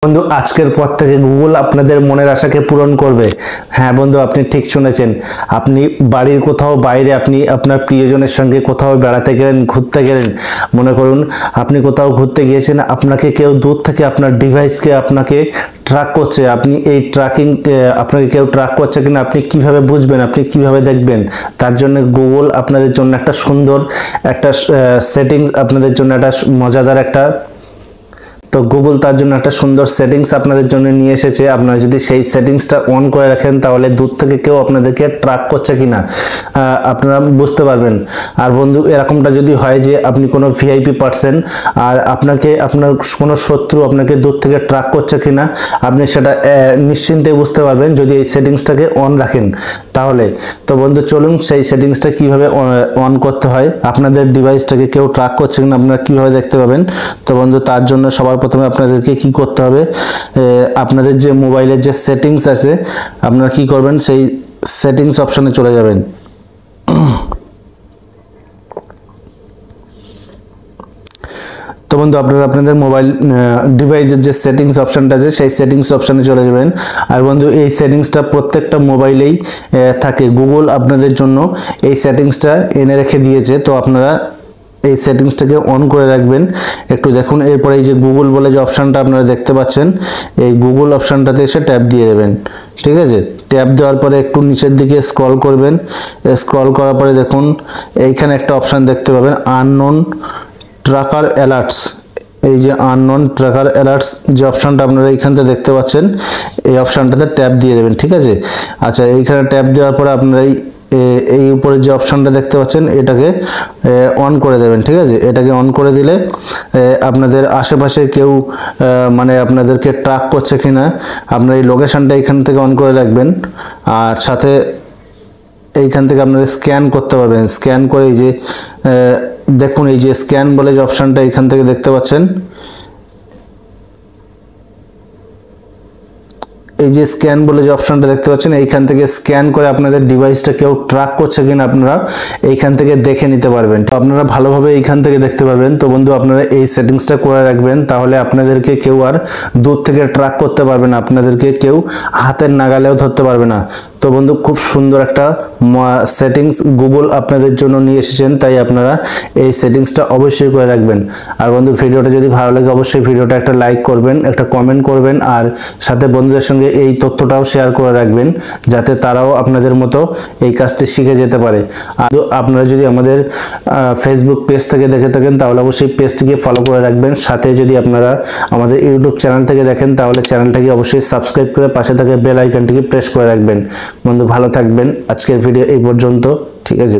বন্ধু আজকের পর থেকে গুগল আপনাদের মনের আশাকে পূরণ করবে। হ্যাঁ বন্ধু, আপনি ঠিক শুনেছেন। আপনি বাড়ির কোথাও বাইরে, আপনি আপনার প্রিয়জনের সঙ্গে কোথাও বেড়াতে গেলেন, ঘুরতে গেলেন, মনে করুন আপনি কোথাও ঘুরতে গিয়েছেন, আপনাকে কেউ দূর থেকে আপনার ডিভাইসকে আপনাকে ট্র্যাক করছে, আপনি এই ট্র্যাকিং আপনাকে কেউ ট্র্যাক করছে কিনা আপনি কিভাবে বুঝবেন, আপনি কিভাবে দেখবেন? তার জন্য গুগল আপনাদের জন্য একটা সুন্দর একটা সেটিংস, আপনাদের জন্য একটা মজাদার একটা, তো গুগল তার জন্য একটা সুন্দর সেটিংস আপনাদের জন্য নিয়ে এসেছে। আপনারা যদি সেই সেটিংসটা অন করে রাখেন তাহলে দূর থেকে কেউ আপনাদেরকে ট্র্যাক করছে কিনা আপনারা বুঝতে পারবেন। আর বন্ধু, এরকমটা যদি হয় যে আপনি কোনো ভিআইপি পার্সন আর আপনাকে আপনার কোনো শত্রু আপনাকে দূর থেকে ট্র্যাক করছে কিনা আপনি সেটা নিশ্চিন্তে বুঝতে পারবেন যদি এই সেটিংসটাকে অন রাখেন তাহলে। তো বন্ধু চলুন সেই সেটিংসটা কিভাবে অন করতে হয়, আপনাদের ডিভাইসটাকে কেউ ট্র্যাক করছে কিনা আপনারা কিভাবে দেখতে পাবেন। তো বন্ধু তার জন্য সবার প্রথমে আপনাদেরকে কি করতে হবে, আপনাদের যে মোবাইলের যে সেটিংস আছে আপনারা কি করবেন, সেই সেটিংস অপশনে চলে যাবেন। তো বন্ধু আপনারা আপনাদের মোবাইল ডিভাইসের যে সেটিংস অপশনটা আছে সেই সেটিংস অপশনে চলে যাবেন। আর বন্ধু এই সেটিংসটা প্রত্যেকটা মোবাইলেই থাকে, গুগল আপনাদের জন্য এই সেটিংসটা এনে রেখে দিয়েছে। তো আপনারা এই সেটিংসটাকে অন করে রাখবেন। একটু দেখুন, এরপরে এই যে গুগল বলে যে অপশানটা আপনারা দেখতে পাচ্ছেন, এই গুগল অপশানটাতে এসে ট্যাপ দিয়ে দেবেন। ঠিক আছে, ট্যাপ দেওয়ার পরে একটু নিচের দিকে স্ক্রল করবেন। স্ক্রল করার পরে দেখুন এইখানে একটা অপশান দেখতে পাবেন, আননোন ট্র্যাকার অ্যালার্টস। এই যে আননোন ট্র্যাকার অ্যালার্টস যে অপশানটা আপনারা এইখানতে দেখতে পাচ্ছেন, এই অপশানটাতে ট্যাপ দিয়ে দেবেন। ঠিক আছে, আচ্ছা এইখানে ট্যাপ দেওয়ার পরে আপনারা এই উপরে যে অপশানটা দেখতে পাচ্ছেন এটাকে অন করে দেবেন। ঠিক আছে, এটাকে অন করে দিলে আপনাদের আশেপাশে কেউ মানে আপনাদেরকে ট্র্যাক করছে কিনা আপনার এই লোকেশনটা এখান থেকে অন করে রাখবেন। আর সাথে এইখান থেকে আপনারা স্ক্যান করতে পারবেন। স্ক্যান করে এই যে দেখুন এই যে স্ক্যান বলে যে অপশানটা এখান থেকে দেখতে পাচ্ছেন, এই যে স্ক্যান বলে যে অপশনটা দেখতে পাচ্ছেন, এইখান থেকে স্ক্যান করে আপনাদের ডিভাইসটা কেউ ট্র্যাক করছে কিনা আপনারা এইখান থেকে দেখে নিতে পারবেন। তো আপনারা ভালোভাবে এইখান থেকে দেখতে পারবেন। তো বন্ধু আপনারা এই সেটিংসটা করে রাখবেন, তাহলে আপনাদেরকে কেউ আর দূর থেকে ট্র্যাক করতে পারবে না, আপনাদেরকে কেউ হাতের নাগালেও ধরতে পারবে না। তো বন্ধু খুব সুন্দর একটা সেটিংস গুগল আপনাদের জন্য নিয়ে এসেছেন, তাই আপনারা এই সেটিংসটা অবশ্যই করে রাখবেন। আর বন্ধু ভিডিওটা যদি ভালো লাগে অবশ্যই ভিডিওটা একটা লাইক করবেন, একটা কমেন্ট করবেন, আর সাথে বন্ধুদের সঙ্গে এই তথ্যটাও শেয়ার করে রাখবেন যাতে তারাও আপনাদের মতো এই কাজটি শিখে যেতে পারে। আর আপনারা যদি আমাদের ফেসবুক পেজ থেকে দেখে থাকেন তাহলে অবশ্যই পেজটিকে ফলো করে রাখবেন। সাথে যদি আপনারা আমাদের ইউটিউব চ্যানেল থেকে দেখেন তাহলে চ্যানেলটাকে অবশ্যই সাবস্ক্রাইব করে পাশে থাকা বেল আইকনটিকে প্রেস করে রাখবেন। বন্ধু ভালো থাকবেন, আজকের ভিডিও এই পর্যন্ত। ঠিক আছে।